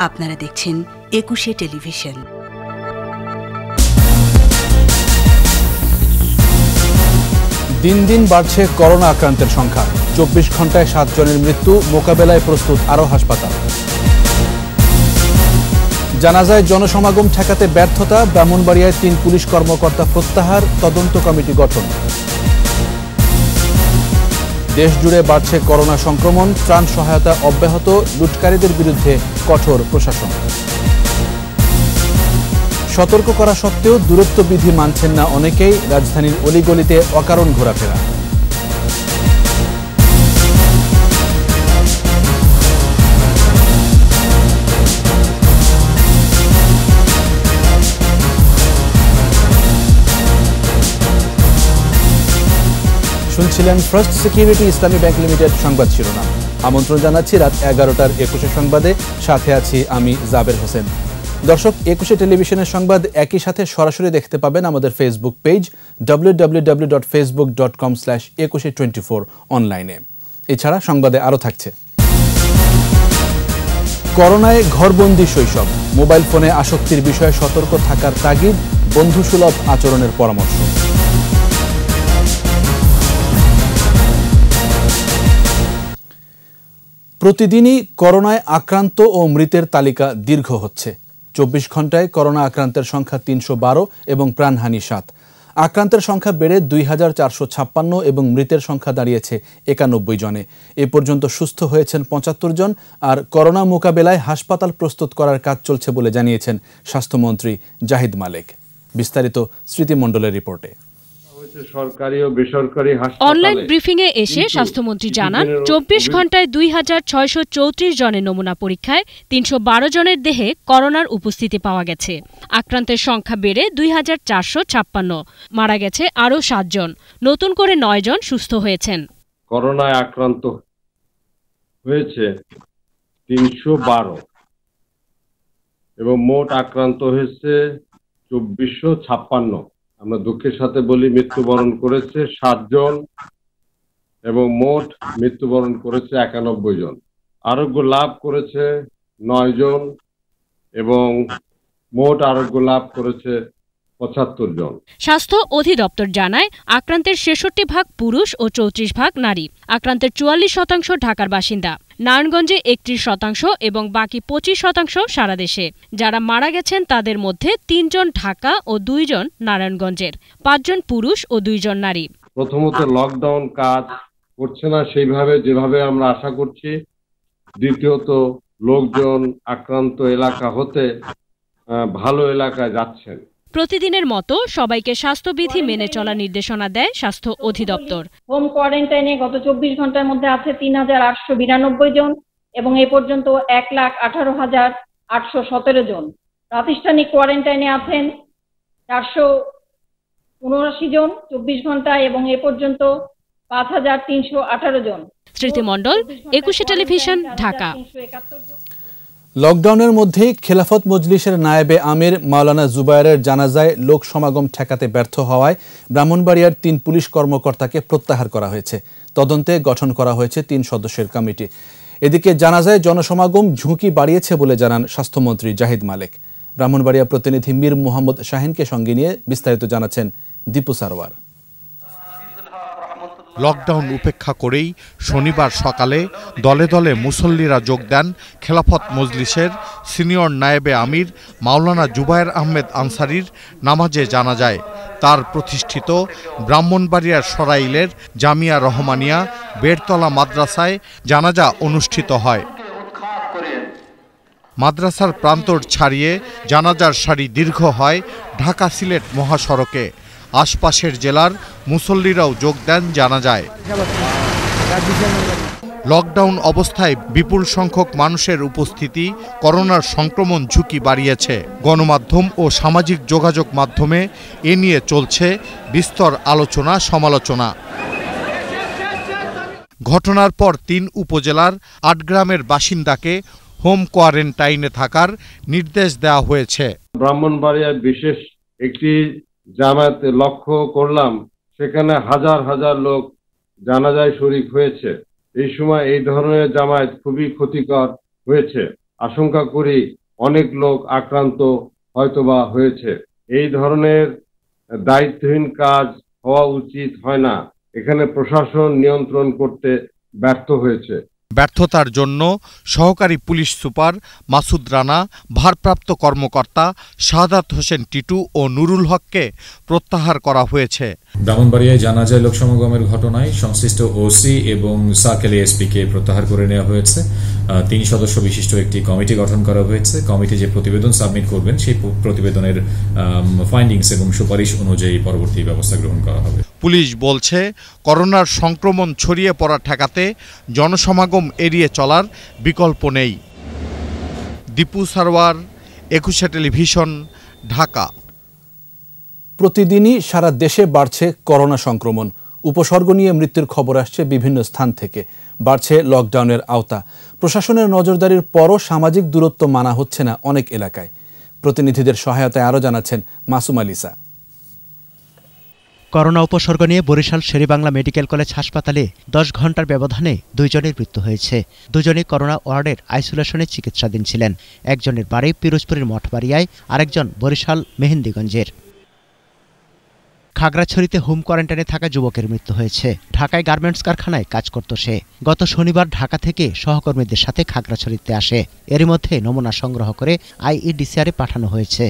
আপনারা দেখছেন একুশে টেলিভিশন। দিন দিন বাড়ছে করোনা আক্রান্তের সংখ্যা। 24 ঘন্টায় 7 জনের মৃত্যু, মোকাবেলায় প্রস্তুত আরও হাসপাতাল। জানাজায় জনসমাগম ঠেকাতে ব্যর্থতা, ব্রাহ্মণবাড়িয়ায় 3 পুলিশ কর্মকর্তা প্রত্যাহার, তদন্ত কমিটি গঠন। দেশজুড়ে বাড়ছে করোনা সংক্রমণ, ত্রাণ সহায়তা অব্যাহত, লুটকারীদের বিরুদ্ধে কঠোর প্রশাসন। সতর্ক করা সত্ত্বেও দূরত্ব বিধি মানছেন না অনেকেই, রাজধানীর অলিগলিতে অকারণ ঘোরাফেরা। শুনছিলেন ফার্স্ট সিকিউরিটি ইসলামী ব্যাংক লিমিটেড সংবাদ শিরোনাম। আমন্ত্রণ জানাচ্ছি রাত 11টার 21 সংবাদে, সাথে আছি আমি জাবের হোসেন। দর্শক, 21 টেলিভিশনের সংবাদ একই সাথে সরাসরি দেখতে পাবেন আমাদের ফেসবুক পেজ www.facebook.com/2124 অনলাইনে। এছাড়া সংবাদে আরও থাকছে: করোনায় ঘরবন্দি শৈশব, মোবাইল ফোনে আসক্তির বিষয়ে সতর্ক থাকার তাগিদ, বন্ধুসুলভ আচরণের পরামর্শ। প্রতিদিনই করোনায় আক্রান্ত ও মৃতের তালিকা দীর্ঘ হচ্ছে। 24 ঘন্টায় করোনা আক্রান্তের সংখ্যা 312 এবং প্রাণহানি 7। আক্রান্তের সংখ্যা বেড়ে 2456 এবং মৃতের সংখ্যা দাঁড়িয়েছে 91 জনে। এ পর্যন্ত সুস্থ হয়েছেন 75 জন। আর করোনা মোকাবেলায় হাসপাতাল প্রস্তুত করার কাজ চলছে বলে জানিয়েছেন স্বাস্থ্যমন্ত্রী জাহিদ মালেক। বিস্তারিত স্মৃতি মণ্ডলের রিপোর্টে। সরকারি ও বেসরকারি অনলাইন ব্রিফিংয়ে এসে স্বাস্থ্যমন্ত্রী জানান, 24 ঘন্টায় 2634 জনের নমুনা পরীক্ষায় 312 জনের দেহে করোনার উপস্থিতি পাওয়া গেছে। আক্রান্তের সংখ্যা বেড়ে 2456, মারা গেছে আরও 7 জন, নতুন করে 9 জন সুস্থ হয়েছেন। করোনায় আক্রান্ত হয়েছে 312 এবং মোট আক্রান্ত হয়েছে 2456। আমরা দুঃখের সাথে বলি মৃত্যুবরণ করেছে 7 জন এবং মোট মৃত্যুবরণ করেছে 91 জন। আরোগ্য লাভ করেছে 9 জন এবং মোট আরোগ্য লাভ করেছে 75 জন। স্বাস্থ্য অধিদপ্তর জানায়, আক্রান্তের 66% পুরুষ ও 34% নারী। আক্রান্তের 44% ঢাকার বাসিন্দা, নারায়ণগঞ্জে 31% এবং বাকি 25% সারা দেশে। যারা মারা গেছেন তাদের মধ্যে 3 জন ঢাকা ও 2 জন নারায়ণগঞ্জের, 5 জন পুরুষ ও 2 জন নারী। প্রথমত লকডাউন কাজ করছে না সেইভাবে যেভাবে আমরা আশা করছি। দ্বিতীয়ত লোকজন আক্রান্ত এলাকা হতে ভালো এলাকায় যাচ্ছেন। প্রতিদিনের মতো সবাইকে স্বাস্থ্যবিধি মেনে চলার নির্দেশনা দেয় স্বাস্থ্য অধিদপ্তর। হোম কোয়ারেন্টাইনে গত 24 ঘন্টার মধ্যে আছে 3892 জন এবং এ পর্যন্ত 1,18,817 জন। প্রাতিষ্ঠানিক কোয়ারেন্টাইনে আছেন 479 জন 24 ঘন্টায় এবং এ পর্যন্ত 5,318 জন। স্মৃতি মণ্ডল, 21 টেলিভিশন, ঢাকা। লকডাউনের মধ্যেই খেলাফত মজলিসের নায়েবে আমির মাওলানা জুবায়েরের জানাজায় লোক সমাগম ঠেকাতে ব্যর্থ হওয়ায় ব্রাহ্মণবাড়িয়ার 3 পুলিশ কর্মকর্তাকে প্রত্যাহার করা হয়েছে। তদন্তে গঠন করা হয়েছে 3 সদস্যের কমিটি। এদিকে জানাজায় জনসমাগম ঝুঁকি বাড়িয়েছে বলে জানান স্বাস্থ্যমন্ত্রী জাহিদ মালেক। ব্রাহ্মণবাড়িয়া প্রতিনিধি মীর মোহাম্মদ শাহিনকে সঙ্গে নিয়ে বিস্তারিত জানাচ্ছেন দীপু সারওয়ার। লকডাউন উপেক্ষা করেই শনিবার সকালে দলে দলে মুসল্লিরা যোগ দেন খেলাফত মজলিসের সিনিয়র নায়েবে আমির মাওলানা জুবায়ের আহমেদ আনসারির নামাজে জানাজায়। তার প্রতিষ্ঠিত ব্রাহ্মণবাড়িয়ার সরাইলের জামিয়া রহমানিয়া বেড়তলা মাদ্রাসায় জানাজা অনুষ্ঠিত হয়। মাদ্রাসার প্রান্তর ছাড়িয়ে জানাজার সারি দীর্ঘ হয় ঢাকা সিলেট মহাসড়কে। আশপাশের জেলার মুসল্লিরাও যোগ দেন জানাজায়। লকডাউন অবস্থায় বিপুল সংখ্যক মানুষের উপস্থিতি করোনার সংক্রমণ ঝুঁকি বাড়িয়েছে। গণমাধ্যম ও সামাজিক যোগাযোগ মাধ্যমে এ নিয়ে চলছে বিস্তর আলোচনা সমালোচনা। ঘটনার পর 3 উপজেলার 8 গ্রামের বাসিন্দাকে হোম কোয়ারেন্টাইনে থাকার নির্দেশ দেওয়া হয়েছে। ব্রাহ্মণবাড়িয়ার বিশেষ একটি জামায়াতে লক্ষ্য করলাম, সেখানে হাজার হাজার লোক জানাজায় শরীক হয়েছে। এই সময় এই ধরনের জামায়াত খুবই ক্ষতিকর হয়েছে। আশঙ্কা করি অনেক লোক আক্রান্ত হয়তোবা হয়েছে। এই ধরনের দায়িত্বহীন কাজ হওয়া উচিত হয় না। এখানে প্রশাসন নিয়ন্ত্রণ করতে ব্যর্থ হয়েছে। ব্যর্থতার জন্য সহকারী পুলিশ সুপার মাসুদ রানা, ভারপ্রাপ্ত কর্মকর্তা শাহাদাত হোসেন টিটু ও নুরুল হককে প্রত্যাহার করা হয়েছে। ব্রাহ্মণবাড়িয়ায় জানাজায় লোকসমাগমের ঘটনায় সংশ্লিষ্ট ওসি এবং সার্কেল এসপিকে প্রত্যাহার করে নেওয়া হয়েছে। 3 সদস্য বিশিষ্ট একটি কমিটি গঠন করা হয়েছে। কমিটি যে প্রতিবেদন সাবমিট করবেন সেই প্রতিবেদনের ফাইন্ডিংস এবং সুপারিশ অনুযায়ী পরবর্তী ব্যবস্থা গ্রহণ করা হবে। পুলিশ বলছে, করোনার সংক্রমণ ছড়িয়ে পড়া ঠেকাতে জনসমাগম এড়িয়ে চলার বিকল্প নেই। দীপু সারওয়ার, একুশে টেলিভিশন, ঢাকা। প্রতিদিনই সারা দেশে বাড়ছে করোনা সংক্রমণ। উপসর্গ নিয়ে মৃত্যুর খবর আসছে বিভিন্ন স্থান থেকে। বাড়ছে লকডাউনের আওতা। প্রশাসনের নজরদারির পরও সামাজিক দূরত্ব মানা হচ্ছে না অনেক এলাকায়। প্রতিনিধিদের সহায়তায় আরও জানাচ্ছেন মাসুম আলিসা। করোনা উপসর্গ নিয়ে বরিশাল শেরেবাংলা মেডিকেল কলেজ হাসপাতালে 10 ঘন্টার ব্যবধানে 2 জনের মৃত্যু হয়েছে। 2 জনই করোনা ওয়ার্ডের আইসোলেশনে চিকিৎসাধীন ছিলেন। একজনের বাড়ি পিরোজপুরের মঠবাড়িয়ায়, আরেকজন বরিশাল মেহেন্দিগঞ্জের। খাগড়াছড়িতে হোম কোয়ারেন্টাইনে থাকা যুবকের মৃত্যু হয়েছে। ঢাকায় গার্মেন্টস কারখানায় কাজ করত সে। গত শনিবার ঢাকা থেকে সহকর্মীদের সাথে খাগড়াছড়িতে আসে। এরই মধ্যে নমুনা সংগ্রহ করে আইইডিসিআরে পাঠানো হয়েছে।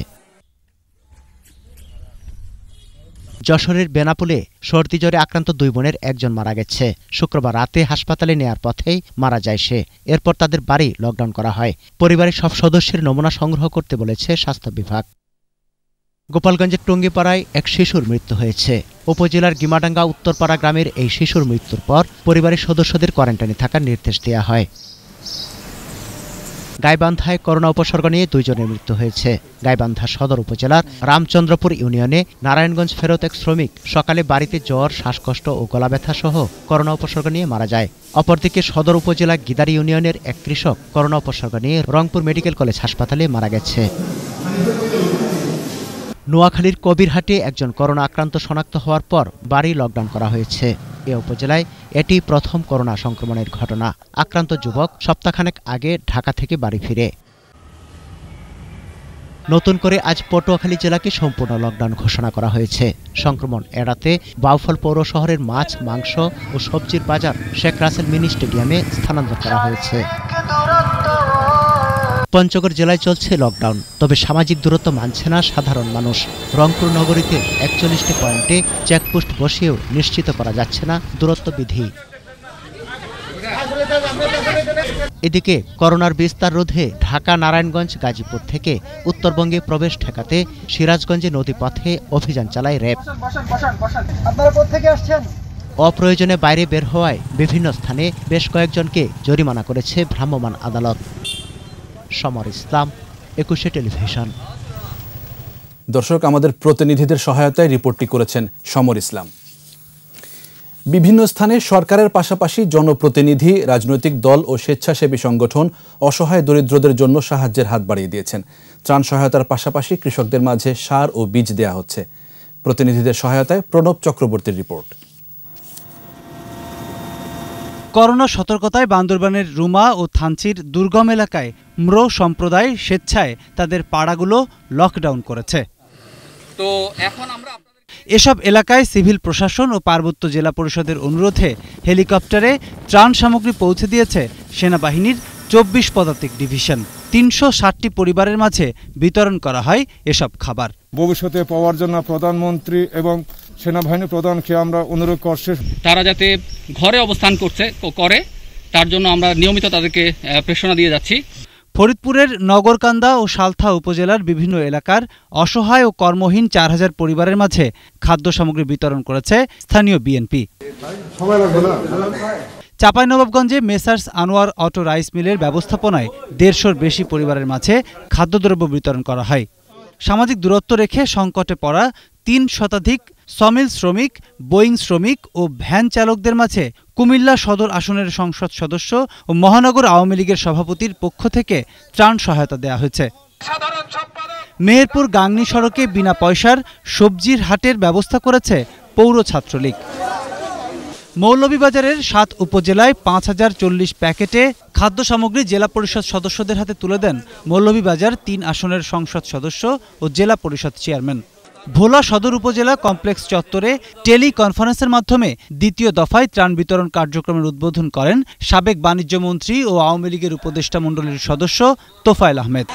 যশোরের বেনাপুলে সর্দি জ্বরে আক্রান্ত 2 বোনের একজন মারা গেছে। শুক্রবার রাতে হাসপাতালে নেয়ার পথেই মারা যায় সে। এরপর তাদের বাড়ি লকডাউন করা হয়। পরিবারের সব সদস্যের নমুনা সংগ্রহ করতে বলেছে স্বাস্থ্য বিভাগ। গোপালগঞ্জের টঙ্গিপাড়ায় এক শিশুর মৃত্যু হয়েছে। উপজেলার গিমাডাঙ্গা উত্তরপাড়া গ্রামের এই শিশুর মৃত্যুর পর পরিবারের সদস্যদের কোয়ারেন্টাইনে থাকার নির্দেশ দেওয়া হয়। গাইবান্ধায় করোনা উপসর্গ নিয়ে 2 জনের মৃত্যু হয়েছে। গাইবান্ধা সদর উপজেলার রামচন্দ্রপুর ইউনিয়নে নারায়ণগঞ্জ ফেরত এক শ্রমিক সকালে বাড়িতে জ্বর, শ্বাসকষ্ট ও গলা ব্যথা সহ করোনা উপসর্গ নিয়ে মারা যায়। অপরদিকে সদর উপজেলা গিদারি ইউনিয়নের এক কৃষক করোনা উপসর্গ নিয়ে রংপুর মেডিকেল কলেজ হাসপাতালে মারা গেছে। নোয়াখালীর কবিরহাটে একজন করোনা আক্রান্ত শনাক্ত হওয়ার পর বাড়ি লকডাউন করা হয়েছে। এ উপজেলায় এটি প্রথম করোনা সংক্রমণের ঘটনা। আক্রান্ত যুবক সপ্তাহখানেক আগে ঢাকা থেকে বাড়ি ফিরে। নতুন করে আজ পটুয়াখালী জেলাকে সম্পূর্ণ লকডাউন ঘোষণা করা হয়েছে। সংক্রমণ এড়াতে বাউফল পৌর শহরের মাছ, মাংস ও সবজির বাজার শেখ রাসেল মিনি স্টেডিয়ামে স্থানান্তর করা হয়েছে। পঞ্চগড় জেলায় চলছে লকডাউন, তবে সামাজিক দূরত্ব মানছে না সাধারণ মানুষ। রংপুর নগরীতে 41টি পয়েন্টে চেকপোস্ট বসিয়েও নিশ্চিত করা যাচ্ছে না দূরত্ব বিধি। এদিকে করোনার বিস্তার রোধে ঢাকা, নারায়ণগঞ্জ, গাজীপুর থেকে উত্তরবঙ্গে প্রবেশ ঠেকাতে সিরাজগঞ্জে নদীপথে অভিযান চালায় র্যাব। অপ্রয়োজনে বাইরে বের হওয়ায় বিভিন্ন স্থানে বেশ কয়েকজনকে জরিমানা করেছে ভ্রাম্যমাণ আদালত। সমর ইসলাম, একুশে টেলিভিশন। দর্শক, আমাদের প্রতিনিধিদের সহায়তায় রিপোর্টটি করেছেন সমর ইসলাম। বিভিন্ন স্থানে সরকারের পাশাপাশি জনপ্রতিনিধি, রাজনৈতিক দল ও স্বেচ্ছাসেবী সংগঠন অসহায় দরিদ্রদের জন্য সাহায্যের হাত বাড়িয়ে দিয়েছেন। ত্রাণ সহায়তার পাশাপাশি কৃষকদের মাঝে সার ও বীজ দেয়া হচ্ছে। প্রতিনিধিদের সহায়তায় প্রণব চক্রবর্তীর রিপোর্ট। করোনা সতর্কতায় বান্দরবানের রুমা ও থানচির দুর্গম এলাকায় ম্রো সম্প্রদায় স্বেচ্ছায় তাদের পাড়াগুলো লকডাউন করেছে। তো এখন আমরা এসব এলাকায় সিভিল প্রশাসন ও পার্বত্য জেলা পরিষদের অনুরোধে হেলিকপ্টারে ত্রাণ সামগ্রী পৌঁছে দিয়েছে সেনাবাহিনীর 24 পদাতিক ডিভিশন। 360টি পরিবারের মাঝে বিতরণ করা হয় এসব খাবার। ভবিষ্যতে পাওয়ার জন্য প্রধানমন্ত্রী এবং সেনাবাহিনী প্রধানকে আমরা অনুরোধ করছি তারা যাতে ঘরে অবস্থান করে তার জন্য আমরা নিয়মিত তাদেরকে প্রেরণা দিয়ে যাচ্ছি। ফরিদপুরের নগরকান্দা ও সালথা উপজেলার বিভিন্ন এলাকার অসহায় ও কর্মহীন 4000 পরিবারের মাঝে খাদ্য সামগ্রী বিতরণ করেছে স্থানীয় বিএনপি। চাঁপাইনবাবগঞ্জে মেসার্স আনোয়ার অটো রাইস মিলের ব্যবস্থাপনায় 150-র বেশি পরিবারের মাঝে খাদ্যদ্রব্য বিতরণ করা হয়। সামাজিক দূরত্ব রেখে সংকটে পড়া 3 শতাধিক সমিল শ্রমিক, বোয়িং শ্রমিক ও ভ্যান চালকদের মাঝে কুমিল্লা সদর আসনের সংসদ সদস্য ও মহানগর আওয়ামী লীগের সভাপতির পক্ষ থেকে ত্রাণ সহায়তা দেওয়া হয়েছে। মেহেরপুর গাংনী সড়কে বিনা পয়সার সবজির হাটের ব্যবস্থা করেছে পৌর ছাত্রলীগ। মৌলভীবাজারের ৭ উপজেলায় ৫,০৪০ প্যাকেটে খাদ্য সামগ্রী জেলা পরিষদ সদস্যদের হাতে তুলে দেন মৌলভীবাজার ৩ আসনের সংসদ সদস্য ও জেলা পরিষদ চেয়ারম্যান। ভোলা সদর উপজেলা কমপ্লেক্স চত্বরে টেলি কনফারেন্সের মাধ্যমে দ্বিতীয় দফায় ত্রাণ বিতরণ কার্যক্রমের উদ্বোধন করেন সাবেক বাণিজ্য মন্ত্রী ও আওয়ামী লীগের উপদেষ্টা মণ্ডলীর সদস্য তোফায়েল আহমেদ।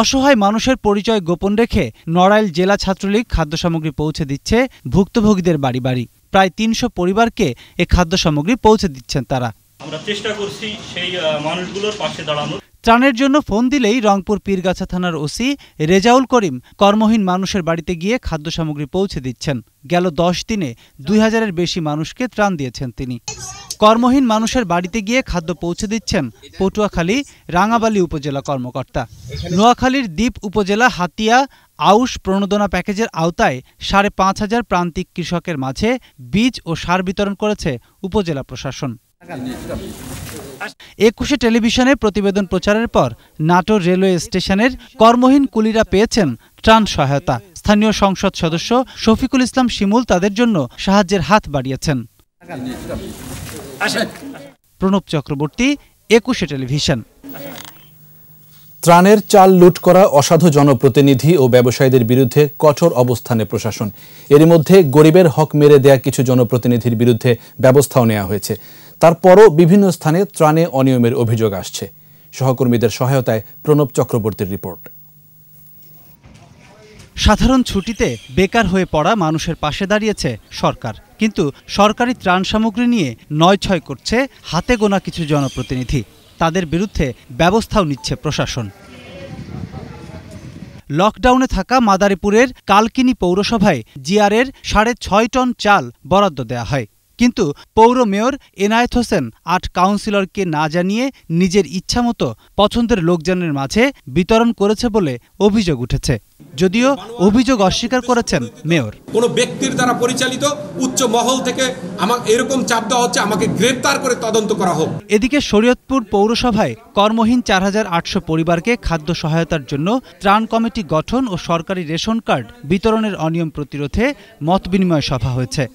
অসহায় মানুষের পরিচয় গোপন রেখে নড়াইল জেলা ছাত্রলীগ খাদ্য সামগ্রী পৌঁছে দিচ্ছে ভুক্তভোগীদের বাড়ি বাড়ি। প্রায় ৩০০ পরিবারকে এ খাদ্য সামগ্রী পৌঁছে দিচ্ছেন তারা। আমরা চেষ্টা করছি সেই মানুষগুলোর পাশে দাঁড়ানোর। ত্রাণের জন্য ফোন দিলেই রংপুর পীরগাছা থানার ওসি রেজাউল করিম কর্মহীন মানুষের বাড়িতে গিয়ে খাদ্য সামগ্রী পৌঁছে দিচ্ছেন। গেল ১০ দিনে ২,০০০-এর বেশি মানুষকে ত্রাণ দিয়েছেন তিনি। কর্মহীন মানুষের বাড়িতে গিয়ে খাদ্য পৌঁছে দিচ্ছেন পটুয়াখালী রাঙাবালী উপজেলা কর্মকর্তা। নোয়াখালীর দ্বীপ উপজেলা হাতিয়া আউশ প্রণোদনা প্যাকেজের আওতায় ৫,৫০০ প্রান্তিক কৃষকের মাঝে বীজ ও সার বিতরণ করেছে উপজেলা প্রশাসন। ২১শে টেলিভিশনে প্রতিবেদন প্রচারের পর নাটোর রেলওয়ে স্টেশনের কর্মহীন কুলিরা পেয়েছেন ত্রাণ সহায়তা। স্থানীয় সংসদ সদস্য শফিকুল ইসলাম শিমুল তাদের জন্য সাহায্যের হাত বাড়িয়েছেন। প্রণব চক্রবর্তী, ২১শে টেলিভিশন। ত্রাণের চাল লুট করা অসাধু জনপ্রতিনিধি ও ব্যবসায়ীদের বিরুদ্ধে কঠোর অবস্থানে প্রশাসন। এরই মধ্যে গরিবের হক মেরে দেয়া কিছু জনপ্রতিনিধির বিরুদ্ধে ব্যবস্থাও নেওয়া হয়েছে। তারপরও বিভিন্ন স্থানে ত্রাণে অনিয়মের অভিযোগ আসছে। সহকর্মীদের সহায়তায় প্রণব চক্রবর্তীর রিপোর্ট। সাধারণ ছুটিতে বেকার হয়ে পড়া মানুষের পাশে দাঁড়িয়েছে সরকার, কিন্তু সরকারি ত্রাণ সামগ্রী নিয়ে নয়ছয় করছে হাতে গোনা কিছু জনপ্রতিনিধি। তাদের বিরুদ্ধে ব্যবস্থাও নিচ্ছে প্রশাসন। লকডাউনে থাকা মাদারীপুরের কালকিনি পৌরসভায় জিআরের ৬.৫ টন চাল বরাদ্দ দেয়া হয়, কিন্তু পৌর মেয়র এনায়েত হোসেন ৮ কাউন্সিলরকে না জানিয়ে নিজের ইচ্ছামতো পছন্দের লোকজনের মাঝে বিতরণ করেছে বলে অভিযোগ উঠেছে। যদিও অভিযোগ অস্বীকার করেছেন মেয়র। কোন ব্যক্তির দ্বারা পরিচালিত উচ্চ মহল থেকে আমাকে এরকম চাপ দেওয়া হচ্ছে, আমাকে গ্রেফতার করে তদন্ত করা হোক। এদিকে শরীয়তপুর পৌরসভায় কর্মহীন ৪,৮০০ পরিবারকে খাদ্য সহায়তার জন্য ত্রাণ কমিটি গঠন ও সরকারি রেশন কার্ড বিতরণের অনিয়ম প্রতিরোধে মতবিনিময় সভা হয়েছে।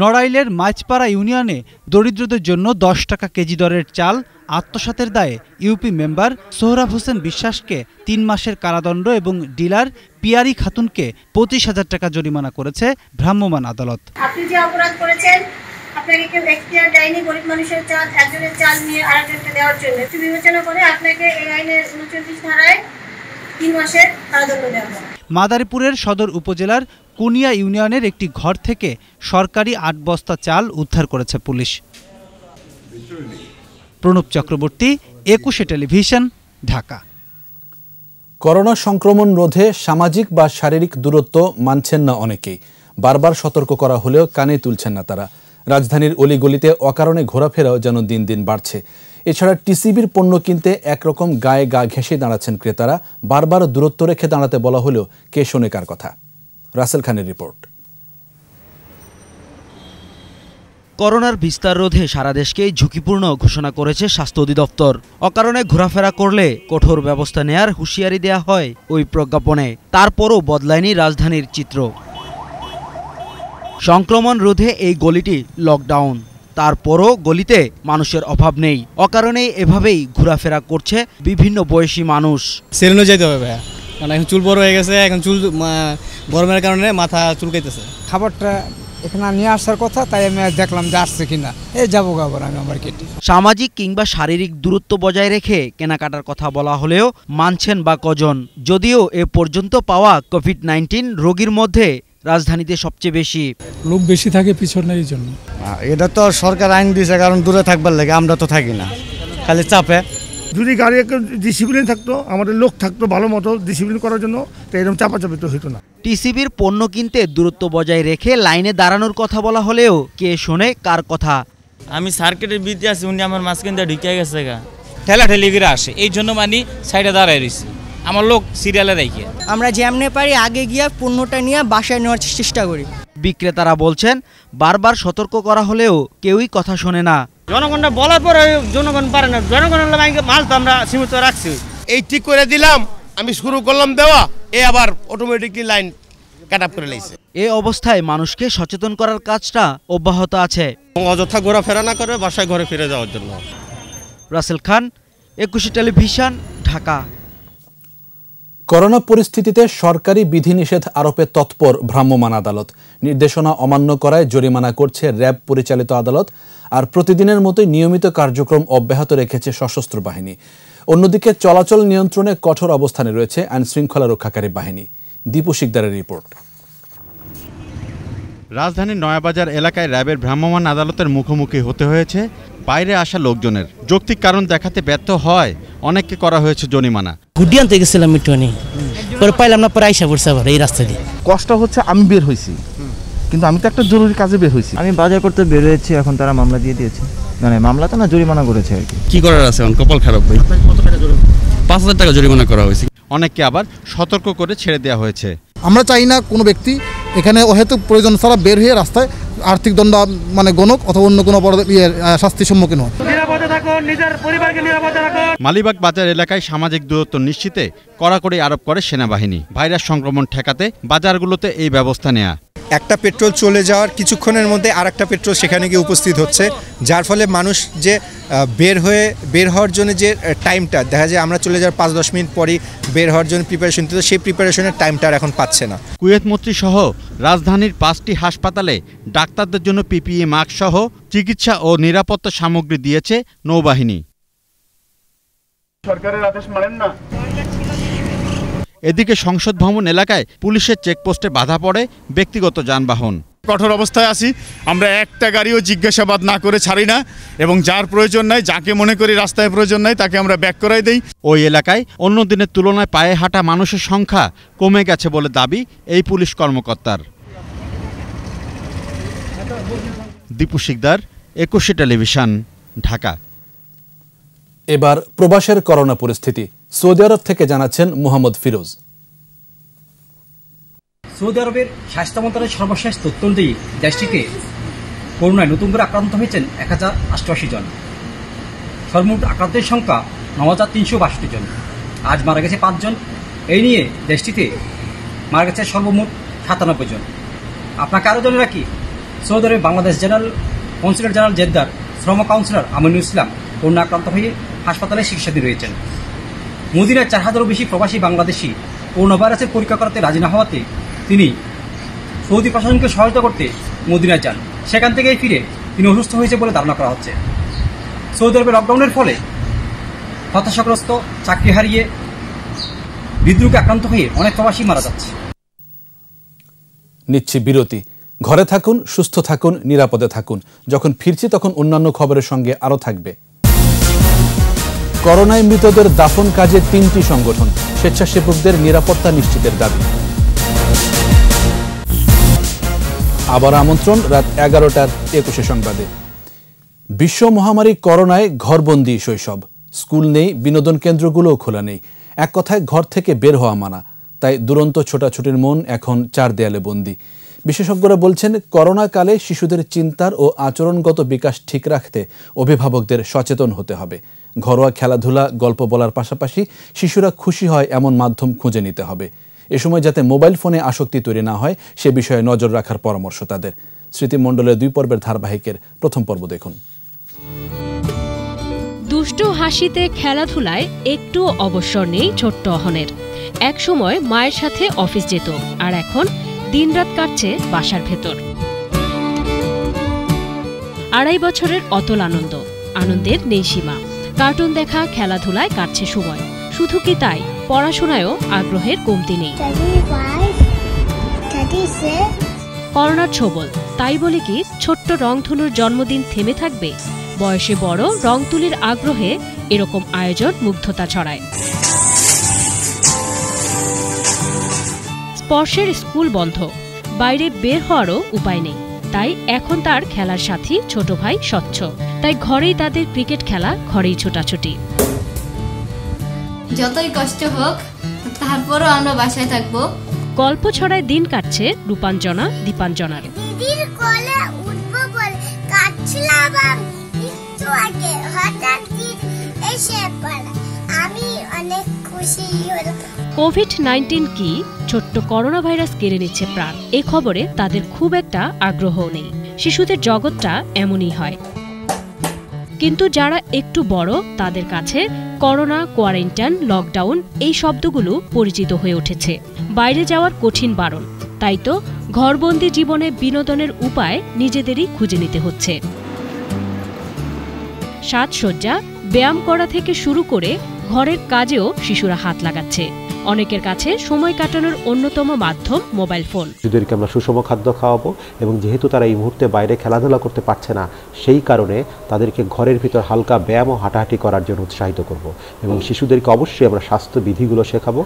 নড়াইলের মাইচপাড়া ইউনিয়নে দরিদ্রদের জন্য ১০ টাকা কেজি দরের চাল আত্মসাতের দায়ে ইউপি মেম্বার সোহরাব হোসেন বিশ্বাসকে ৩ মাসের কারাদণ্ড এবং ডিলার পিয়ারি খাতুনকে ২৫,০০০ টাকা জরিমানা করেছে ভ্রাম্যমাণ আদালত। আপনি যে অপরাধ করেছেন, আপনাকে কেউ এখতিয়ার দেয়নি গরিব মানুষের চাল একজনের চাল নিয়ে আরেকজনকে দেওয়ার জন্য। বিবেচনা করে আপনাকে এই আইনের ৩৯ ধারায় ৩ মাসের কারাদণ্ড দেওয়া হয়। মাদারীপুরের সদর উপজেলার কুনিয়া ইউনিয়নের একটি ঘর থেকে সরকারি ৮ বস্তা চাল উদ্ধার করেছে পুলিশ। প্রণব চক্রবর্তী, ২১শে টেলিভিশন, ঢাকা। করোনা সংক্রমণ রোধে সামাজিক বা শারীরিক দূরত্ব মানছেন না অনেকেই। বারবার সতর্ক করা হলেও কানে তুলছেন না তারা। রাজধানীর অলিগলিতে অকারণে ঘোরাফেরাও যেন দিন দিন বাড়ছে। এছাড়া টিসিবির পণ্য কিনতে একরকম গায়ে গা ঘেঁষে দাঁড়াচ্ছেন ক্রেতারা। বারবার দূরত্ব রেখে দাঁড়াতে বলা হলেও কে শোনে কার কথা। রাসেল খানের রিপোর্ট। করোনার বিস্তার রোধে সারা দেশকেই ঝুঁকিপূর্ণ ঘোষণা করেছে স্বাস্থ্য অধিদপ্তর। অকারণে ঘোরাফেরা করলে কঠোর ব্যবস্থা নেয়ার হুঁশিয়ারি দেয়া হয় ওই প্রজ্ঞাপনে। তারপরও বদলায়নি রাজধানীর চিত্র। সংক্রমণ রোধে এই গলিটি লকডাউন, তারপরও গলিতে মানুষের অভাব নেই। অকারণেই এভাবেই ঘোরাফেরা করছে বিভিন্ন বয়সী মানুষ। সেলুনে যেতে হবে ভাইয়া, কারণ এখন চুল বড় হয়ে গেছে, এখন চুল গরমের কারণে মাথা চুলকাইতেছে। খাবারটা এখানে নিয়ে আসার কথা, তাই আমি দেখলাম যে আসছে কিনা, যাবো আবার আমি মার্কেটে। সামাজিক কিংবা শারীরিক দূরত্ব বজায় রেখে কেনাকাটার কথা বলা হলেও মানছেন বা কজন। যদিও এ পর্যন্ত পাওয়া কোভিড-19 রোগীর মধ্যে রাজধানীতে সবচেয়ে বেশি। লোক বেশি থাকে পিছনে, এই জন্য। এটা তো সরকার আইন দিয়েছে, কারণ দূরে থাকবার লাগে, আমরা তো থাকি না, খালি চাপে। যদি গাড়ি একটা ডিসিপ্লিন থাকতো, আমাদের লোক থাকতো ভালো মতো ডিসিপ্লিন করার জন্য, তো এরকম চাপাচাপি তো হতো না। টিসিবির পণ্য কিনতে দূরত্ব বজায় রেখে লাইনে দাঁড়ানোর কথা বলা হলেও কে শোনে কার কথা। আমি সার্কিটের ভিতরে আছি, উনি আমার মাঝখান দিয়ে ঢুকে গেছে গা, ঠেলাঠেলি করে আসে, এই জন্য মানে সাইডে দাঁড়ায় রয়েছি, আমার লোক সিরিয়ালে রেখে। আমরা যেমনে পারি আগে গিয়ে পণ্যটা নিয়ে বাসায় নেওয়ার চেষ্টা করি। বিক্রেতারা বলছেন বারবার সতর্ক করা হলেও কেউই কথা শোনে না। জনগণটা বলার পরে জনগণ পারে না, জনগণের মাল তো আমরা সীমিত রাখছি। এই ঠিক করে দিলাম, আমি শুরু করলাম দেওয়া, আবার অটোমেটিকলি লাইন কাট আপ করে লাইছে। এই অবস্থায় মানুষকে সচেতন করার কাজটা অব্যাহত আছে। অযথা ঘোরাফেরা না করে বাসায় ঘরে ফিরে যাওয়ার জন্য। রাসেল খান, 21 টেলিভিশন, ঢাকা। করোনা পরিস্থিতিতে সরকারি বিধিনিষেধ আরোপে তৎপর ভ্রাম্যমাণ আদালত। নির্দেশনা অমান্য করায় জরিমানা করছে র্যাব পরিচালিত আদালত। আর প্রতিদিনের মতোই নিয়মিত কার্যক্রম অব্যাহত রেখেছে সশস্ত্র বাহিনী। অন্যদিকে চলাচল নিয়ন্ত্রণে কঠোর অবস্থানে রয়েছে আইনশৃঙ্খলা রক্ষাকারী বাহিনী। দীপু শিকদারের রিপোর্ট। রাজধানীর নয়াবাজার এলাকায় র্যাবের ভ্রাম্যমাণ আদালতের মুখোমুখি হতে হয়েছে বাইরে আসা লোকজনের। যৌক্তিক কারণ দেখাতে ব্যর্থ হয় অনেককে করা হয়েছে জরিমানা। গুডি আনতে গেছিলাম মিটুয়ানি, পরে পাইলাম না, পরে আইসা পড়ছে আবার এই রাস্তা দিয়ে। কষ্ট হচ্ছে, আমি বের হয়েছি কিন্তু আমি তো একটা জরুরি কাজে বের হয়েছি। আমি বাজার করতে বের হয়েছি, এখন তারা মামলা দিয়ে দিয়েছে। মানে মামলা তো না, জরিমানা করেছে আর কি। কি করার আছে, কপাল খারাপ ভাই। 5,000 টাকা জরিমানা করা হয়েছে। অনেককে আবার সতর্ক করে ছেড়ে দেওয়া হয়েছে। আমরা চাই না কোনো ব্যক্তি এখানে অহেতুক প্রয়োজন ছাড়া বের হয়ে রাস্তায় আর্থিক দণ্ড মানে গণক অথবা অন্য কোনো শাস্তির সম্মুখীন হয়। মালিবাগ বাজার এলাকায় সামাজিক দূরত্ব নিশ্চিতে কড়াকড়ি আরোপ করে সেনাবাহিনী। ভাইরাস সংক্রমণ ঠেকাতে বাজারগুলোতে এই ব্যবস্থা নেয়া। একটা পেট্রোল চলে যাওয়ার কিছুক্ষণের মধ্যে আরেকটা পেট্রোল সেখানে গিয়ে উপস্থিত হচ্ছে, যার ফলে মানুষ যে বের হওয়ার জন্য যে টাইমটা দেখা যায়, আমরা চলে যাওয়ার 5-10 মিনিট পরই বের হওয়ার জন্য প্রিপারেশন নিতে, সেই প্রিপারেশনের টাইমটা আর এখন পাচ্ছে না। কুয়েত মন্ত্রী সহ রাজধানীর 5টি হাসপাতালে ডাক্তারদের জন্য পিপিই মাস্ক সহ চিকিৎসা ও নিরাপত্তা সামগ্রী দিয়েছে নৌবাহিনী। সরকারের আদেশ মানেন না। এদিকে সংসদ ভবন এলাকায় পুলিশের চেকপোস্টে বাধা পড়ে ব্যক্তিগত যানবাহন। কঠোর অবস্থায় আছি, আমরা একটা গাড়িও জিজ্ঞাসাবাদ না করে ছাড়ি না, এবং যার প্রয়োজন নাই, যাকে মনে করি রাস্তায় প্রয়োজন নাই, তাকে আমরা ব্যাক করাই দেই। ওই এলাকায় অন্য দিনের তুলনায় পায়ে হাঁটা মানুষের সংখ্যা কমে গেছে বলে দাবি এই পুলিশ কর্মকর্তার। দীপু শিকদার, 21 টেলিভিশন, ঢাকা। এবার প্রবাসের করোনা পরিস্থিতি সৌদি আরব থেকে জানাচ্ছেন মোহাম্মদ ফিরোজ। সৌদি আরবের স্বাস্থ্য মন্ত্রণালয়ের সর্বশেষ তথ্য অনুযায়ী দেশটিতে করোনায় নতুন করে আক্রান্ত হয়েছেন 1088 জন। সর্বমোট আক্রান্তের সংখ্যা 9362 জন। আজ মারা গেছে 5 জন। এই নিয়ে দেশটিতে মারা গেছে সর্বমোট 97 জন। আপনাকে আরও জানিয়ে রাখি, সৌদি আরবে বাংলাদেশ কনসুলেট জেনারেল জেদ্দার শ্রম কাউন্সিলর আমিনুল ইসলাম করোনা আক্রান্ত হয়ে হাসপাতালে চিকিৎসাধীন রয়েছেন। মদিনায় 4000-এরও বেশি প্রবাসী বাংলাদেশি করোনা ভাইরাসের পরীক্ষা করাতে রাজি না হওয়াতে তিনি সৌদি প্রশাসনকে সহায়তা করতে মদিনায় যান। সেখান থেকেই ফিরে তিনি অসুস্থ হয়েছে বলে ধারণা করা হচ্ছে। সৌদি আরবে লকডাউনের ফলে হতাশাগ্রস্ত, চাকরি হারিয়ে হৃদরোগে আক্রান্ত হয়ে অনেক প্রবাসী মারা যাচ্ছে। নিচ্ছি বিরতি। ঘরে থাকুন, সুস্থ থাকুন, নিরাপদে থাকুন। যখন ফিরছি তখন অন্যান্য খবরের সঙ্গে আরও থাকবে। করোনায় মৃতদের দাফন কাজে 3টি সংগঠন, স্বেচ্ছাসেবকদের নিরাপত্তা নিশ্চিতের দাবি। আবার আমন্ত্রণ রাত 11টার 21 সংবাদে। বিশ্ব মহামারী করোনায় ঘরবন্দি শৈশব। স্কুল নেই, বিনোদন কেন্দ্রগুলোও খোলা নেই। এক কথায় ঘর থেকে বের হওয়া মানা। তাই দুরন্ত ছোটাছুটির মন এখন 4 দেয়ালে বন্দি। বিশেষজ্ঞরা বলছেন, করোনাকালে শিশুদের চিন্তার ও আচরণগত বিকাশ ঠিক রাখতে অভিভাবকদের সচেতন হতে হবে। ঘরোয়া খেলাধুলা, গল্প বলার পাশাপাশি শিশুরা খুশি হয় এমন মাধ্যম খুঁজে নিতে হবে। এ সময় যাতে মোবাইল ফোনে আসক্তি তৈরি না হয় সে বিষয়ে নজর রাখার পরামর্শ তাদের। স্মৃতিমণ্ডলের 2 পর্বের ধারাবাহিকের প্রথম পর্ব দেখুন। দুষ্টু হাসিতে খেলাধুলায় একটু অবসর নেই ছোট্ট অহনের। এক সময় মায়ের সাথে অফিস যেত, আর এখন দিনরাত কাটছে বাসার ভেতর। 2.5 বছরের অতল আনন্দের নেই সীমা। কার্টুন দেখা, খেলাধুলায় কাটছে সময়। শুধু কি তাই, পড়াশোনায়ও আগ্রহের কমতি নেই। করোনার ছোবল, তাই বলে কি ছোট্ট রংধনুর জন্মদিন থেমে থাকবে? বয়সে বড় রংতুলির আগ্রহে এরকম আয়োজন মুগ্ধতা ছড়ায়। স্পর্শের স্কুল বন্ধ, বাইরে বের হওয়ারও উপায় নেই। তাই এখন তার খেলার সাথী ছোট ভাই স্বচ্ছ। তাই ঘরেই তাদের ক্রিকেট খেলা, ঘরেই ছোটাছুটি। যতই কষ্ট হোক তারপরও আমরা বাসায় থাকবো। গল্প ছড়ায় দিন কাটছে রূপাঞ্জনা, দীপাঞ্জনার। দিদির কোলে উঠবো বলে কাটছিলাম, একটু আগে হঠাৎ এসে পড়া। আমি অনেক খুশি হলাম। কোভিড-19 কি? ছোট্ট করোনা ভাইরাস কেড়ে নিচ্ছে প্রাণ। এ খবরে তাদের খুব একটা আগ্রহ নেই। শিশুদের জগৎটা এমনই হয়। কিন্তু যারা একটু বড় তাদের কাছে করোনা, কোয়ারেন্টাইন, লকডাউন এই শব্দগুলো পরিচিত হয়ে উঠেছে। বাইরে যাওয়ার কঠিন বারণ। তাই তো ঘরবন্দি জীবনে বিনোদনের উপায় নিজেদেরই খুঁজে নিতে হচ্ছে। সাজসজ্জা, ব্যায়াম করা থেকে শুরু করে ঘরের কাজেও শিশুরা হাত লাগাচ্ছে। অনেকের কাছে সময় কাটানোর অন্যতম মাধ্যম মোবাইল ফোন। শিশুদেরকে আমরা সুষম খাদ্য খাওয়াবো এবং যেহেতু তারা এই মুহূর্তে বাইরে খেলাধুলা করতে পারছে না, সেই কারণে তাদেরকে ঘরের ভিতর হালকা ব্যায়াম ও হাঁটাহাঁটি করার জন্য উৎসাহিত করব এবং শিশুদেরকে অবশ্যই আমরা স্বাস্থ্যবিধিগুলো শেখাবো।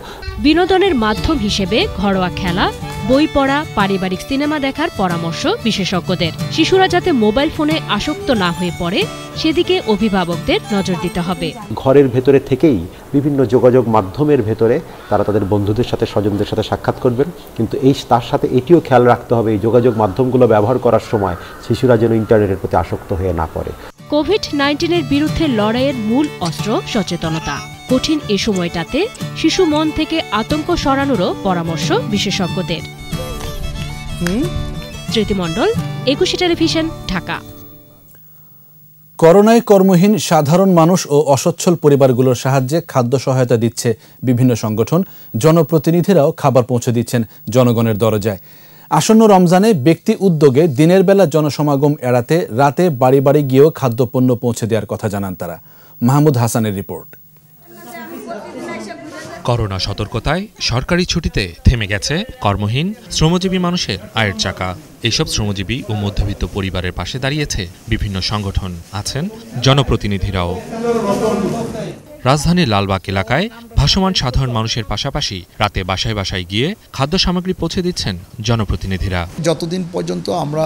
বিনোদনের মাধ্যম হিসেবে ঘরোয়া খেলা, বই পড়া, পারিবারিক সিনেমা দেখার পরামর্শ বিশেষজ্ঞদের। শিশুরা যাতে মোবাইল ফোনে আসক্ত না হয়ে পড়ে সেদিকে অভিভাবকদের নজর দিতে হবে। ঘরের ভেতরে থেকেই বিভিন্ন যোগাযোগ মাধ্যমের ভেতরে তারা তাদের বন্ধুদের সাথে, স্বজনদের সাথে সাক্ষাৎ করবেন, কিন্তু তার সাথে এটিও খেয়াল রাখতে হবে এই যোগাযোগ মাধ্যমগুলো ব্যবহার করার সময় শিশুরা যেন ইন্টারনেটের প্রতি আসক্ত হয়ে না পড়ে। কোভিড-19 বিরুদ্ধে লড়াইয়ের মূল অস্ত্র সচেতনতা। কঠিন এ সময়টাতে শিশু মন থেকে আতঙ্ক সরানোরও পরামর্শ বিশেষজ্ঞদের। স্মৃতি মণ্ডল, একুশে টেলিভিশন, ঢাকা। করোনায় কর্মহীন সাধারণ মানুষ ও অসচ্ছল পরিবারগুলোর সাহায্যে খাদ্য সহায়তা দিচ্ছে বিভিন্ন সংগঠন। জনপ্রতিনিধিরাও খাবার পৌঁছে দিচ্ছেন জনগণের দরজায়। আসন্ন রমজানে ব্যক্তি উদ্যোগে দিনের বেলা জনসমাগম এড়াতে রাতে বাড়ি বাড়ি গিয়েও খাদ্যপণ্য পৌঁছে দেওয়ার কথা জানান তারা। মাহমুদ হাসানের রিপোর্ট। করোনা সতর্কতায় সরকারি ছুটিতে থেমে গেছে কর্মহীন শ্রমজীবী মানুষের আয়ের চাকা। এইসব শ্রমজীবী ও মধ্যবিত্ত পরিবারের পাশে দাঁড়িয়েছে বিভিন্ন সংগঠন, আছেন জনপ্রতিনিধিরাও। রাজধানীর লালবাগ এলাকায় ভাসমান সাধারণ মানুষের পাশাপাশি রাতে বাসায় বাসায় গিয়ে খাদ্য সামগ্রী পৌঁছে দিচ্ছেন জনপ্রতিনিধিরা। যতদিন পর্যন্ত আমরা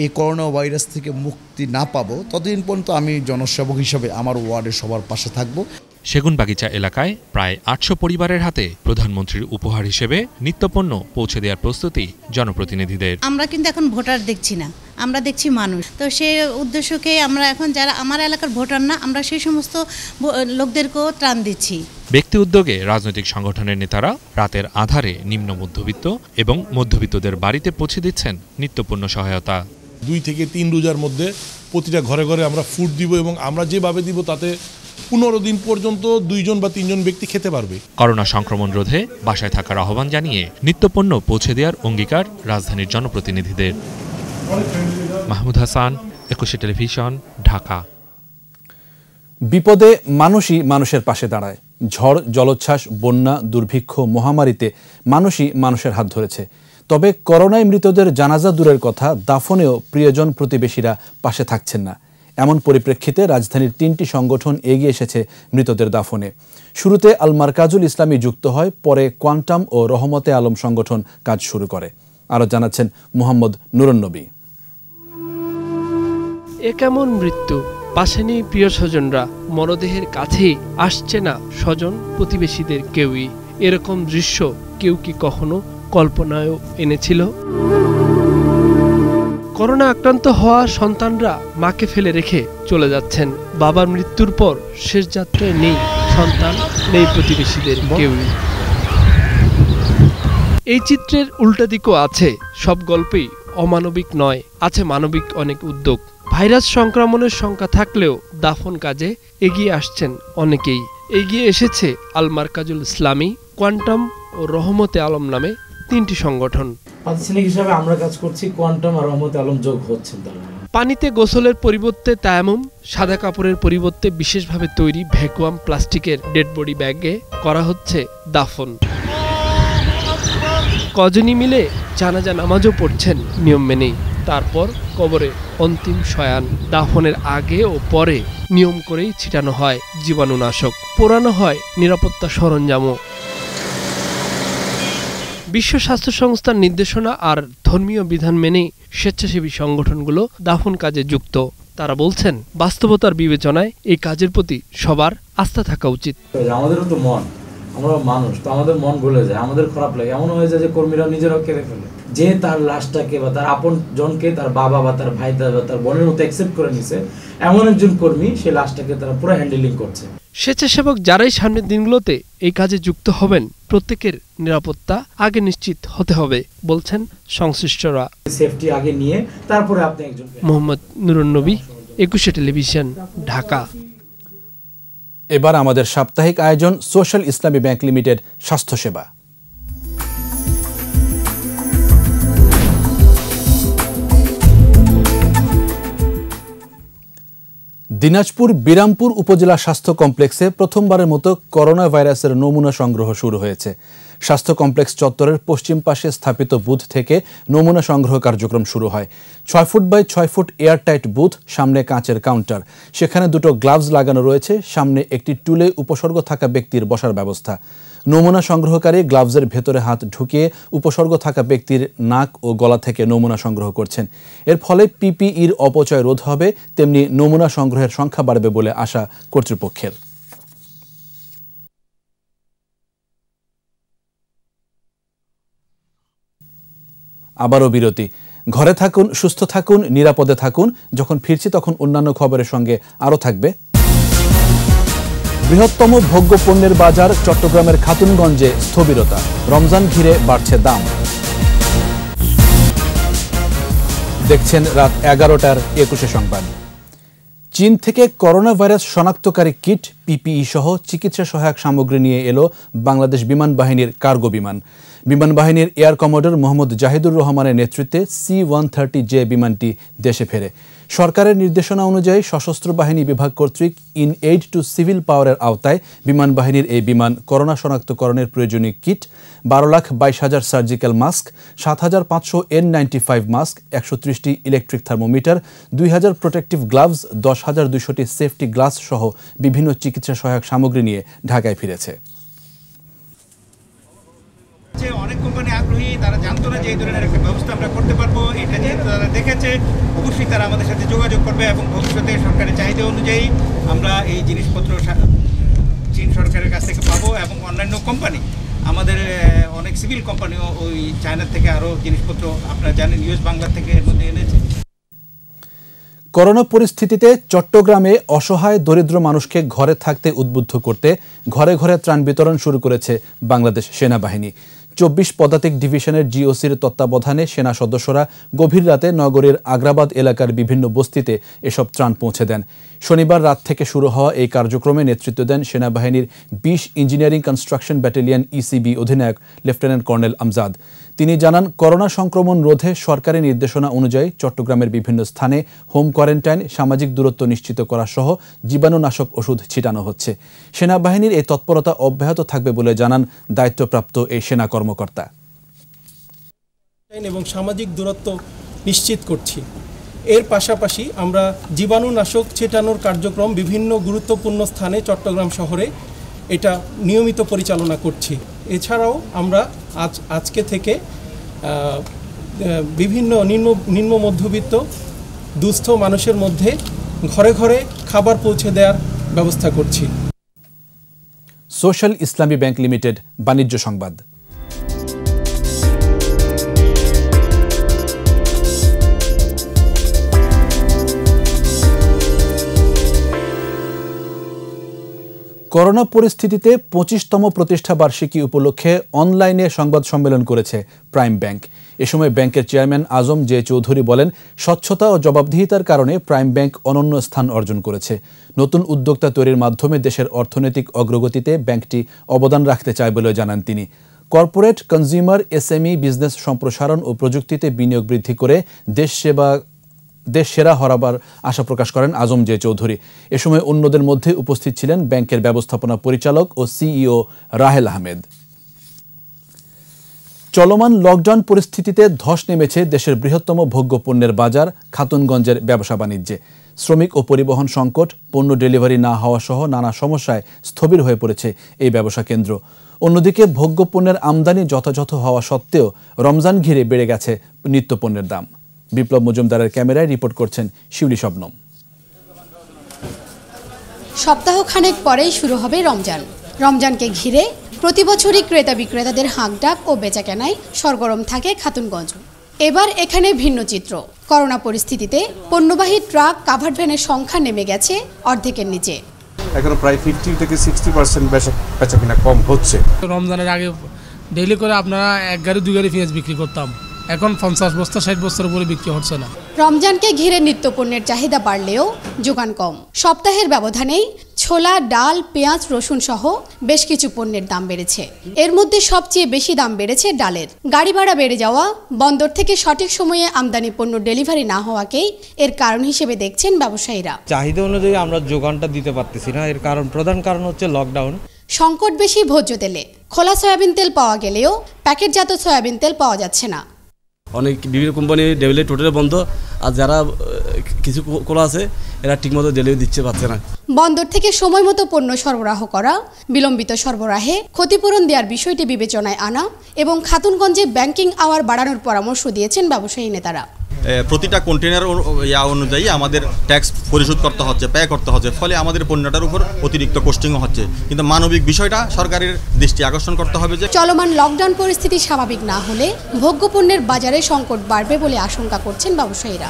এই করোনা ভাইরাস থেকে মুক্তি না পাবো ততদিন পর্যন্ত আমি জনসেবক হিসেবে আমার ওয়ার্ডের সবার পাশে থাকবো। সেগুনবাগিচা এলাকায় প্রায় 800 পরিবারের হাতে প্রধানমন্ত্রীর উপহার হিসেবে নিত্যপণ্য পৌঁছে দেওয়ার প্রস্তুতি জনপ্রতিনিধিদের। আমরা কিন্তু এখন ভোটার দেখছি না, আমরা দেখছি মানুষ। তো সেই উদ্দেশ্যকে আমরা এখন যারা আমার এলাকার ভোটার না, আমরা সেই সমস্ত লোকদেরকেও ত্রাণ দিচ্ছি। ব্যক্তি উদ্যোগে রাজনৈতিক সংগঠনের নেতারা রাতের আধারে নিম্ন মধ্যবিত্ত এবং মধ্যবিত্তদের বাড়িতে পৌঁছে দিচ্ছেন নিত্যপণ্য সহায়তা। 2 থেকে 3 রোজার মধ্যে প্রতিটা ঘরে ঘরে আমরা ফুড দিব এবং আমরা যেভাবে দিব তাতে 15 দিন পর্যন্ত 2 জন বা 3 জন ব্যক্তি খেতে পারবে। করোনা সংক্রমণ রোধে বাসায় থাকার আহ্বান জানিয়ে নিত্যপণ্য পৌঁছে দেওয়ার অঙ্গীকার রাজধানীর জনপ্রতিনিধিদের। মাহমুদ হাসান, একুশে টেলিভিশন, ঢাকা। বিপদে মানুষই মানুষের পাশে দাঁড়ায়। ঝড়, জলোচ্ছ্বাস, বন্যা, দুর্ভিক্ষ, মহামারীতে মানুষই মানুষের হাত ধরেছে। তবে করোনায় মৃতদের জানাজা দূরের কথা, দাফনেও প্রিয়জন প্রতিবেশীরা পাশে থাকছেন না। এমন পরিপ্রেক্ষিতে রাজধানীর 3টি সংগঠন এগিয়ে এসেছে মৃতদের দাফনে। শুরুতে আল মারকাজুল ইসলামী যুক্ত হয়, পরে কোয়ান্টাম ও রহমতে আলম সংগঠন কাজ শুরু করে। আরও জানাচ্ছেন মোহাম্মদ নুরুন্নবী। এ কেমন মৃত্যু! পাশে নেই প্রিয় স্বজনরা, মরদেহের কাছেই আসছে না স্বজন প্রতিবেশীদের কেউই। এরকম দৃশ্য কেউ কি কখনো কল্পনায়ও এনেছিল? করোনা আক্রান্ত হওয়া সন্তানরা মাকে ফেলে রেখে চলে যাচ্ছেন। বাবার মৃত্যুর পর শেষ যাত্রায় নেই সন্তান, নেই প্রতিবেশীদের কেউই। এই চিত্রের উল্টা দিকও আছে। সব গল্পেই অমানবিক নয়, আছে মানবিক অনেক উদ্যোগ। ভাইরাস সংক্রমণের শঙ্কা থাকলেও দাফন কাজে এগিয়ে আসছেন অনেকেই। এগিয়ে এসেছে আল মারকাজুল ইসলামী, কোয়ান্টাম ও রহমতে আলম নামে 3টি সংগঠন। প্রাতিষ্ঠানিক হিসাবে আমরা কাজ করছি, কোয়ান্টাম আর রহমতে আলম যোগ হচ্ছেন। পানিতে গোসলের পরিবর্তে তায়াম্মুম, সাদা কাপড়ের পরিবর্তে বিশেষভাবে তৈরি ভ্যাকুয়াম প্লাস্টিকের ডেড বডি ব্যাগে করা হচ্ছে দাফন। কজনই মিলে জানাজা নামাজও পড়ছেন নিয়ম মেনেই। তারপর কবরে অন্তিম শয়ান। দাফনের আগে ও পরে নিয়ম করেই ছিটানো হয় জীবাণুনাশক, পোড়ানো হয় নিরাপত্তা সরঞ্জামও। বিশ্ব স্বাস্থ্য সংস্থার নির্দেশনা আর ধর্মীয় বিধান মেনেই স্বেচ্ছাসেবী সংগঠনগুলো দাফন কাজে যুক্ত। তারা বলছেন, বাস্তবতার বিবেচনায় এই কাজের প্রতি সবার আস্থা থাকা উচিত। আমাদেরও তো মন, আমরা মানুষ, তো আমাদের মন ভুলে যায়, আমাদের খারাপ লাগে। এমন হয়ে যায় যে কর্মীরা নিজেরাও কেড়ে ফেলে, যে তার লাশটাকে বা তার আপন জনকে তার বাবা বা তার ভাই বা তার বোনের মতো অ্যাকসেপ্ট করে নিছে, এমন একজন কর্মী সেই লাশটাকে তারা পুরো হ্যান্ডেলিং করছে। স্বেচ্ছাসেবক যারাই সামনের দিনগুলোতে এই কাজে যুক্ত হবেন প্রত্যেকের নিরাপত্তা আগে নিশ্চিত হতে হবে বলছেন সংশ্লিষ্টরা। সেফটি আগে নিয়ে তারপরে আপনি একজন। মোহাম্মদ নুরুন নবী, 21 টেলিভিশন, ঢাকা। এবার আমাদের সাপ্তাহিক আয়োজন সোশ্যাল ইসলামী ব্যাংক লিমিটেড স্বাস্থ্যসেবা। দিনাজপুর বিরামপুর উপজেলা স্বাস্থ্য কমপ্লেক্সে প্রথমবারের মতো করোনা ভাইরাসের নমুনা সংগ্রহ শুরু হয়েছে। স্বাস্থ্য কমপ্লেক্স চত্বরের পশ্চিম পাশে স্থাপিত বুথ থেকে নমুনা সংগ্রহ কার্যক্রম শুরু হয়। 6 feet by 6 feet airtight booth, সামনে কাঁচের কাউন্টার, সেখানে দুটো গ্লাভস লাগানো রয়েছে, সামনে একটি টুলে উপসর্গ থাকা ব্যক্তির বসার ব্যবস্থা। নমুনা সংগ্রহকারী গ্লাভসের ভেতরে হাত ঢুকিয়ে উপসর্গ থাকা ব্যক্তির নাক ও গলা থেকে নমুনা সংগ্রহ করছেন। এর ফলে পিপিইর অপচয় রোধ হবে, তেমনি নমুনা সংগ্রহের সংখ্যা বাড়বে বলে আশা কর্তৃপক্ষের। আবারও বিরতি। ঘরে থাকুন, সুস্থ থাকুন, নিরাপদে থাকুন। যখন ফিরছি তখন অন্যান্য খবরের সঙ্গে আরও থাকবে। বৃহত্তম ভোগ্য পণ্যের বাজার চট্টগ্রামের খাতুনগঞ্জে স্থবিরতা, রমজান ঘিরে বাড়ছে দাম। দেখছেন রাত 11টার 21 সংবাদ। চীন থেকে করোনা ভাইরাস শনাক্তকারী কিট, পিপিই সহ চিকিৎসা সহায়ক সামগ্রী নিয়ে এলো বাংলাদেশ বিমান বাহিনীর কার্গো বিমান। বিমান বাহিনীর এয়ার কমোডর মোহাম্মদ জাহিদুর রহমানের নেতৃত্বে C-130J বিমানটি দেশে ফেরে। সরকারের নির্দেশনা অনুযায়ী সশস্ত্র বাহিনী বিভাগ কর্তৃক ইন এইড টু সিভিল পাওয়ারের আওতায় বিমান বাহিনীর এই বিমান করোনা শনাক্তকরণের প্রয়োজনীয় kit, 12,22,000 surgical mask, 7,500 N95 mask, 130টি ইলেকট্রিক থার্মোমিটার, 2,000 প্রোটেক্টিভ গ্লাভস, 10,200টি সেফটি গ্লাস সহ বিভিন্ন চিকিৎসা সহায়ক সামগ্রী নিয়ে ঢাকায় ফিরেছে। অনেক কোম্পানি আগ্রহী, তারা জানতো না যে এই ধরনের একটা ব্যবস্থা আমরা করতে পারবো। এটা যেহেতু তারা দেখেছে, অবশ্যই তারা আমাদের সাথে যোগাযোগ করবে এবং ভবিষ্যতে সরকারের চাহিদা অনুযায়ী আমরা এই জিনিসপত্র চীন সরকারের কাছ থেকে পাবো। এবং অন্যান্য কোম্পানি, আমাদের অনেক সিভিল কোম্পানিও ওই চায়না থেকে আরও জিনিসপত্র আপনারা জানেন নিউজ বাংলা থেকে এর মধ্যে এনেছে। করোনা পরিস্থিতিতে চট্টগ্রামে অসহায় দরিদ্র মানুষকে ঘরে থাকতে উদ্বুদ্ধ করতে ঘরে ঘরে ত্রাণ বিতরণ শুরু করেছে বাংলাদেশ সেনাবাহিনী। 24 পদাতিক ডিভিশনের জিওসির তত্ত্বাবধানে সেনা সদস্যরা গভীর রাতে নগরীর আগ্রাবাদ এলাকার বিভিন্ন বস্তিতে এসব ত্রাণ পৌঁছে দেন। শনিবার রাত থেকে শুরু হওয়া এই কার্যক্রমে নেতৃত্ব দেন সেনাবাহিনীর 20 ইঞ্জিনিয়ারিং কনস্ট্রাকশন ব্যাটালিয়ন ইসিবি অধিনায়ক লেফটেন্যান্ট কর্নেল আমজাদ। তিনি জানান, করোনা সংক্রমণ রোধে সরকারি নির্দেশনা অনুযায়ী চট্টগ্রামের বিভিন্ন স্থানে হোম কোয়ারেন্টাইন, সামাজিক দূরত্ব নিশ্চিত করা সহ জীবাণুনাশক ওষুধ ছিটানো হচ্ছে। সেনাবাহিনীর এই তৎপরতা অব্যাহত থাকবে বলে জানান দায়িত্বপ্রাপ্ত এই সেনা কর্মকর্তা। এবং সামাজিক দূরত্ব নিশ্চিত করছি। এর পাশাপাশি আমরা জীবাণুনাশক ছিটানোর কার্যক্রম বিভিন্ন গুরুত্বপূর্ণ স্থানে চট্টগ্রাম শহরে এটা নিয়মিত পরিচালনা করছি। এছাড়াও আমরা আজকে থেকে বিভিন্ন নিম্ন মধ্যবিত্ত দুস্থ মানুষের মধ্যে ঘরে ঘরে খাবার পৌঁছে দেওয়ার ব্যবস্থা করছি। সোশ্যাল ইসলামী ব্যাংক লিমিটেড বাণিজ্য সংবাদ। করোনা পরিস্থিতিতে 25তম প্রতিষ্ঠা বার্ষিকী উপলক্ষে অনলাইনে সংবাদ সম্মেলন করেছে প্রাইম ব্যাংক। এ সময় ব্যাংকের চেয়ারম্যান আজম জে চৌধুরী বলেন, স্বচ্ছতা ও জবাবদিহিতার কারণে প্রাইম ব্যাংক অনন্য স্থান অর্জন করেছে। নতুন উদ্যোক্তা তৈরির মাধ্যমে দেশের অর্থনৈতিক অগ্রগতিতে ব্যাংকটি অবদান রাখতে চায় বলে জানান তিনি। কর্পোরেট, কনজিউমার, এসএমই বিজনেস সম্প্রসারণ ও প্রযুক্তিতে বিনিয়োগ বৃদ্ধি করে দেশ সেরা হরাবার আশা প্রকাশ করেন আজম জে চৌধুরী। এ সময় অন্যদের মধ্যে উপস্থিত ছিলেন ব্যাংকের ব্যবস্থাপনা পরিচালক ও সিইও রাহেল আহমেদ। চলমান লকডাউন পরিস্থিতিতে ধস নেমেছে দেশের বৃহত্তম ভোগ্য পণ্যের বাজার খাতুনগঞ্জের ব্যবসা বাণিজ্যে। শ্রমিক ও পরিবহন সংকট, পণ্য ডেলিভারি না হওয়া সহ নানা সমস্যায় স্থবির হয়ে পড়েছে এই ব্যবসা কেন্দ্র। অন্যদিকে ভোগ্য পণ্যের আমদানি যথাযথ হওয়া সত্ত্বেও রমজান ঘিরে বেড়ে গেছে নিত্যপণ্যের দাম। বিপ্লব মজুমদারের ক্যামেরায় রিপোর্ট করছেন শিউলি শবনম। সপ্তাহখানেক পরেই শুরু হবে রমজান। রমজানকে ঘিরে প্রতি বছরই ক্রেতা বিক্রেতাদের হাঁকডাক ও বেচাকেনায় সরগরম থাকে খাতুনগঞ্জ। এবার এখানে ভিন্ন চিত্র। করোনা পরিস্থিতিতে পণ্যবাহী ট্রাক, কাভার্ড ভ্যানের সংখ্যা নেমে গেছে অর্ধেকের নিচে। এখন প্রায় 50 থেকে 60% বেচা কিনা কম হচ্ছে। রমজানের আগে ডেইলি করে আপনারা 1 গাড়ি 2 গাড়ি পেঁয়াজ বিক্রি করতাম, এখন 50 বস্তা 60 বস্তার উপরে বিক্রি হচ্ছে না। রমজানকে ঘিরে নিত্যপণ্যের চাহিদা বাড়লেও যোগান কম। সপ্তাহের ব্যবধানেই ছোলা, ডাল, পেঁয়াজ, রসুন সহ বেশ কিছু পণ্যের দাম বেড়েছে। এর মধ্যে সবচেয়ে বেশি দাম বেড়েছে ডালের। গাড়ি ভাড়া বেড়ে যাওয়া, বন্দর থেকে সঠিক সময়ে আমদানি পণ্য ডেলিভারি না হওয়াকেই এর কারণ হিসেবে দেখছেন ব্যবসায়ীরা। চাহিদা অনুযায়ী আমরা যোগানটা দিতে পারতেছি না, এর প্রধান কারণ হচ্ছে লকডাউন। সংকট বেশি ভোজ্য তেলে। খোলা সয়াবিন তেল পাওয়া গেলেও প্যাকেটজাত সয়াবিন তেল পাওয়া যাচ্ছে না। অনেক বিভিন্ন কোম্পানি ডেলিভারি টোটালি বন্ধ, আর যারা কিছু খোলা আছে এরা ঠিকমতো ডেলিভারি দিচ্ছে পারছে না। বন্দর থেকে সময় মতো পণ্য সরবরাহ করা, বিলম্বিত সরবরাহে ক্ষতিপূরণ দেওয়ার বিষয়টি বিবেচনায় আনা এবং খাতুনগঞ্জে ব্যাংকিং আওয়ার বাড়ানোর পরামর্শ দিয়েছেন ব্যবসায়ী নেতারা। প্রতিটা কন্টেনার অনুযায়ী আমাদের ট্যাক্স পরিশোধ করতে হচ্ছে, পে করতে হচ্ছে, ফলে আমাদের পণ্যটার উপর অতিরিক্ত কস্টিংও হচ্ছে। কিন্তু মানবিক বিষয়টা সরকারের দৃষ্টি আকর্ষণ করতে হবে যে চলমান লকডাউন পরিস্থিতি স্বাভাবিক না হলে ভোগ্যপণ্যের বাজারে সংকট বাড়বে বলে আশঙ্কা করছেন ব্যবসায়ীরা।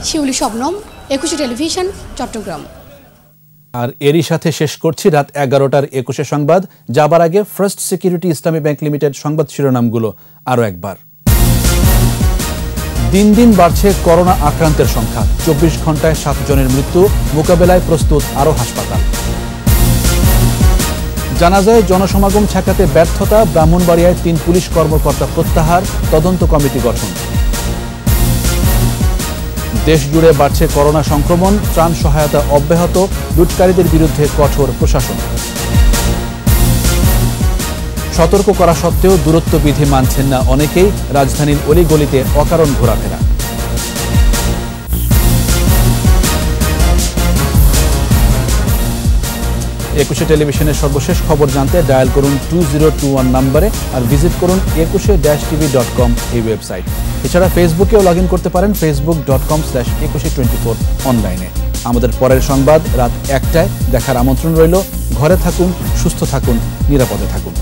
শিউলি শবনম, 21 টেলিভিশন, চট্টগ্রাম। আর এরই সাথে শেষ করছি রাত 11টার 21 সংবাদ। যাবার আগে ফার্স্ট সিকিউরিটি ইসলামী ব্যাংক লিমিটেড সংবাদ শিরোনামগুলো আরও একবার। দিন দিন বাড়ছে করোনা আক্রান্তের সংখ্যা। 24 ঘন্টায় 7 জনের মৃত্যু, মোকাবেলায় প্রস্তুত আরও হাসপাতাল। জানাজায় জনসমাগম ঠেকাতে ব্যর্থতা, ব্রাহ্মণবাড়িয়ায় 3 পুলিশ কর্মকর্তা প্রত্যাহার, তদন্ত কমিটি গঠন। দেশ জুড়ে বাড়ছে করোনা সংক্রমণ, ত্রাণ সহায়তা অব্যাহত, লুটকারীদের বিরুদ্ধে কঠোর প্রশাসন। সতর্ক করা সত্ত্বেও দূরত্ব বিধি মানছেন না অনেকেই, রাজধানীর অলিগলিতে অকারণ ঘোরাফেরা। 21 টেলিভিশনের সর্বশেষ খবর জানতে ডায়াল করুন 2021 নম্বরে আর ভিজিট করুন 21-tv.com এই ওয়েবসাইট। এছাড়া ফেসবুকেও লগ ইন করতে পারেন facebook.com/2124 অনলাইনে। আমাদের পরের সংবাদ রাত 1টায় দেখার আমন্ত্রণ রইল। ঘরে থাকুন, সুস্থ থাকুন, নিরাপদে থাকুন।